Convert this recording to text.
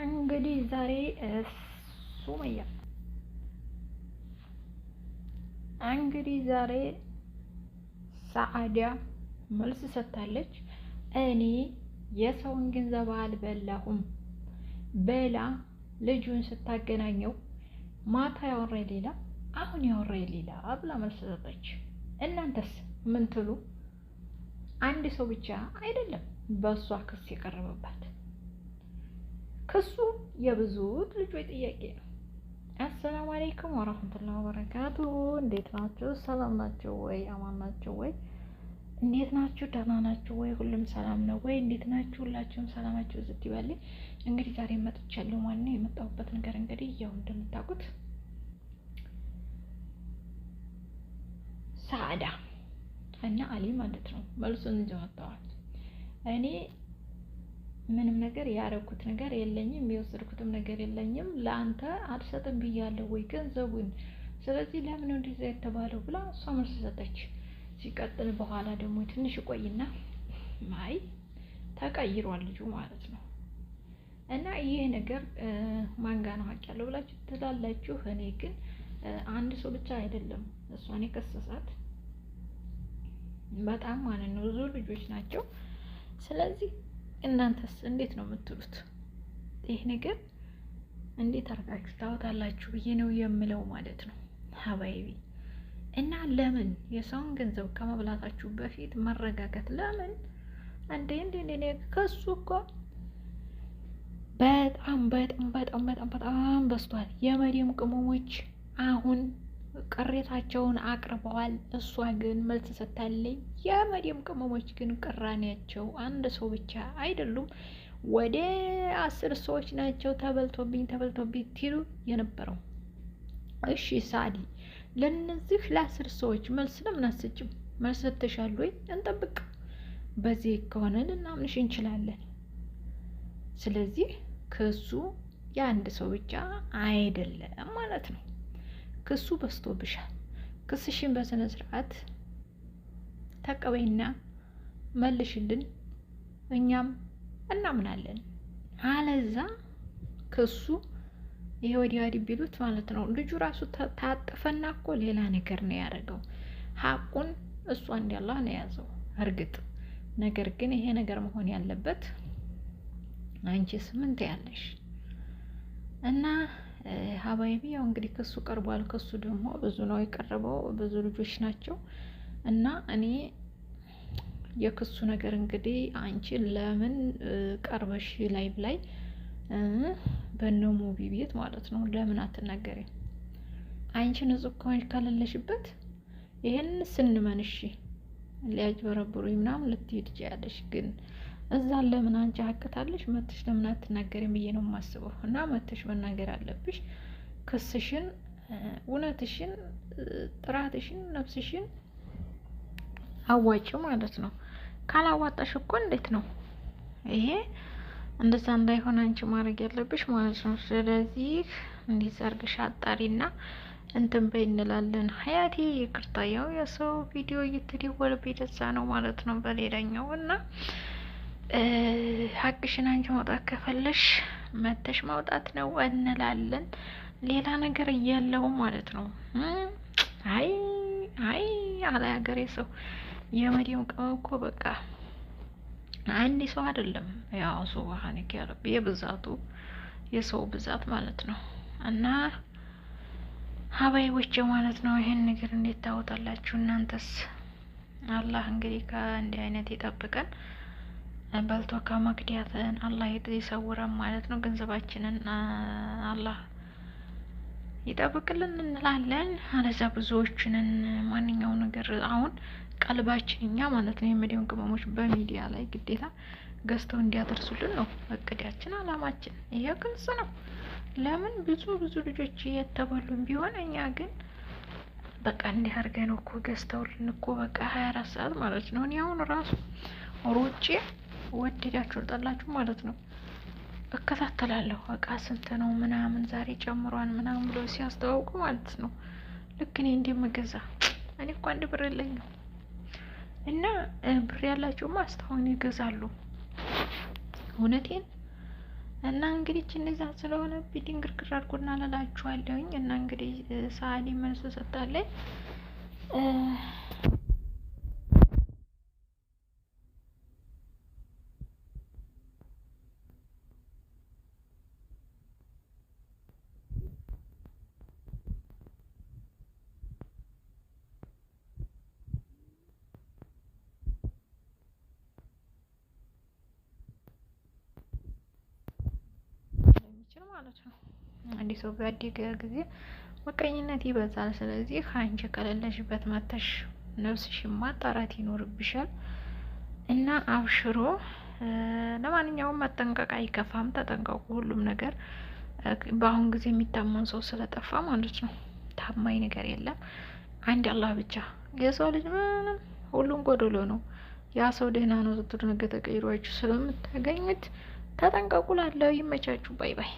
እንግዲህ ዛሬ ሱመያ እንግዲህ ዛሬ ሰዓዳ መልስ ሰጥታለች። እኔ የሰውን ገንዘብ አልበላሁም በላ ልጁን ስታገናኘው ማታ ያወራ ሌላ አሁን ያወራ ሌላ ብላ መልስ ሰጠች። እናንተስ ምን ትሉ? አንድ ሰው ብቻ አይደለም በእሷ ክስ የቀረበባት፣ ክሱ የብዙ ልጆች ጥያቄ ነው። አሰላሙ አለይኩም ወራህመቱላሂ ወበረካቱ። እንዴት ናችሁ? ሰላም ናቸው ወይ? አማን ናቸው ወይ? እንዴት ናችሁ? ደህና ናችሁ ወይ? ሁሉም ሰላም ነው ወይ? እንዴት ናችሁ? ሁላችሁም ሰላማችሁ ዝት ይበልኝ። እንግዲህ ዛሬ መጥቻለሁ። ማን የመጣሁበት ነገር እንግዲህ ያው እንደምታውቁት ሰዓዳ እና አሊ ማለት ነው መልሱን እንጂ መጣዋል። እኔ ምንም ነገር ያረኩት ነገር የለኝም፣ የወሰድኩትም ነገር የለኝም። ለአንተ አልሰጥም ብያለሁ ወይ ገንዘቡን? ስለዚህ ለምን እንደዚህ የተባለው ብላ እሷ መልስ ሰጠች። ሲቀጥል በኋላ ደግሞ ትንሽ ቆይና ማይ ተቀይሯል ልጁ ማለት ነው። እና ይሄ ነገር ማንጋ ነው ሀቅ ያለው ብላችሁ ትላላችሁ። እኔ ግን አንድ ሰው ብቻ አይደለም እሷን የከሰሳት በጣም ማለት ነው ብዙ ልጆች ናቸው። ስለዚህ እናንተስ እንዴት ነው የምትሉት? ይህ ነገር እንዴት አድርጋችሁ ታወጣላችሁ ብዬ ነው የምለው ማለት ነው ሀባይቢ። እና ለምን የሰውን ገንዘብ ከመብላታችሁ በፊት መረጋጋት ለምን? እንዴ ከሱ እኮ በጣም በጣም በጣም በጣም በጣም በዝቷል። የመዲም ቅመሞች አሁን ቅሬታቸውን አቅርበዋል። እሷ ግን መልስ ሰጥታለች። የመዲም ቅመሞች ግን ቅራኔያቸው አንድ ሰው ብቻ አይደሉም፣ ወደ 10 ሰዎች ናቸው። ተበልቶብኝ ትሉ የነበረው። እሺ ሳዲ ለነዚህ ለ10 ሰዎች መልስ ለምን አትሰጭም? መልስ ሰጥተሻል ወይ? እንጠብቅ። በዚህ ከሆነ ልናምንሽ እንችላለን። ስለዚህ ክሱ የአንድ ሰው ብቻ አይደለም ማለት ነው። ክሱ በዝቶብሻል። ክስሽን በስነ ስርዓት ተቀበይና መልሽልን፣ እኛም እናምናለን። አለዛ ክሱ ይሄ ወዲያ ቢሉት ማለት ነው። ልጁ ራሱ ታጠፈና እኮ ሌላ ነገር ነው ያደረገው። ሀቁን እሷ እንዲያላህ ነው የያዘው እርግጥ። ነገር ግን ይሄ ነገር መሆን ያለበት አንቺስ ምን ትያለሽ? እና ሀባይቢ ያው እንግዲህ ክሱ ቀርቧል። ክሱ ደግሞ ብዙ ነው የቀረበው፣ ብዙ ልጆች ናቸው። እና እኔ የክሱ ነገር እንግዲህ አንቺ ለምን ቀርበሽ ላይቭ ላይ በነ ሙቢ ቤት ማለት ነው ለምን አትናገሪም? አንቺ ንጹህ ከሆንሽ ካለለሽበት ይሄን ስንመንሽ ሊያጭበረብሩኝ ምናምን ልትሄድ ትችያለሽ። ግን እዛ ለምን አንቺ ሀቅታለሽ መተሽ ለምን አትናገሪም ብዬ ነው የማስበው። እና መተሽ መናገር አለብሽ። ክስሽን፣ እውነትሽን፣ ጥራትሽን፣ ነፍስሽን አዋጭው ማለት ነው። ካላዋጣሽ እኮ እንዴት ነው ይሄ? እንደዛ እንዳይሆን አንቺ ማድረግ ያለብሽ ማለት ነው። ስለዚህ እንዲህ አድርገሽ አጣሪና እንትን በይ እንላለን። ሀያቴ ይቅርታ፣ ያው የሰው ቪዲዮ እየተደወለብኝ ደዛ ነው ማለት ነው በሌላኛው። እና ሀቅሽን አንቺ ማውጣት ከፈለሽ መተሽ ማውጣት ነው እንላለን። ሌላ ነገር እያለው ማለት ነው። አይ አይ አለ ሀገሬ ሰው። የመዲም ቅመም እኮ በቃ አንድ ሰው አይደለም። ያው ሱብሃንክ ያ ረቢ የብዛቱ የሰው ብዛት ማለት ነው። እና ሀባይቦቼ ማለት ነው ይሄን ነገር እንዴት ታወጣላችሁ እናንተስ? አላህ እንግዲህ ከእንዲህ አይነት ይጠብቀን። በልቶ ከመክዳትን አላህ ይሰውረን ማለት ነው። ገንዘባችንን አላህ ይጠብቅልን እንላለን። አለዛ ብዙዎችንን ማንኛው ነገር አሁን ቀልባችን እኛ ማለት ነው የመዲም ቅመሞች በሚዲያ ላይ ግዴታ ገዝተው እንዲያደርሱልን ነው እቅዳችን፣ አላማችን። ይሄ ግልጽ ነው። ለምን ብዙ ልጆች እየተበሉም ቢሆን እኛ ግን በቃ እንዲህ አድርገን እኮ ገዝተውልን እኮ በቃ 24 ሰዓት ማለት ነው። እኔ አሁን ራሱ ሩጬ ወደዳችሁ ጠላችሁ ማለት ነው እከታተላለሁ። እቃ ስንት ነው ምናምን ዛሬ ጨምሯን ምናምን ብሎ ሲያስተዋውቁ ማለት ነው። ልክ እኔ እንደምገዛ እኔ እኮ አንድ ብር የለኝም። እና ብር ያላቸውማ አስተውን ይገዛሉ። እውነቴን እና እንግዲህ እንደዛ ስለሆነ ድንግርግር አድርጎና እላችኋለሁኝ። እና እንግዲህ ሰዓሊ መልስ ሰጣለች። ማለት ነው። አንድ ሰው ባደገ ጊዜ ምቀኝነት ይበዛል። ስለዚህ አንቺ ከሌለሽበት መተሽ ነፍስሽን ማጣራት ይኖርብሻል እና አብሽሮ። ለማንኛውም መጠንቀቅ አይከፋም፣ ተጠንቀቁ። ሁሉም ነገር በአሁን ጊዜ የሚታመን ሰው ስለጠፋ ማለት ነው። ታማኝ ነገር የለም። አንድ አላህ ብቻ። የሰው ልጅ ምንም ሁሉም ጎደሎ ነው። ያ ሰው ደህና ነው ስትሉ ነገ ተቀይሯችሁ ስለምታገኙት ተጠንቀቁ። ላለው ይመቻችሁ። ባይ ባይ።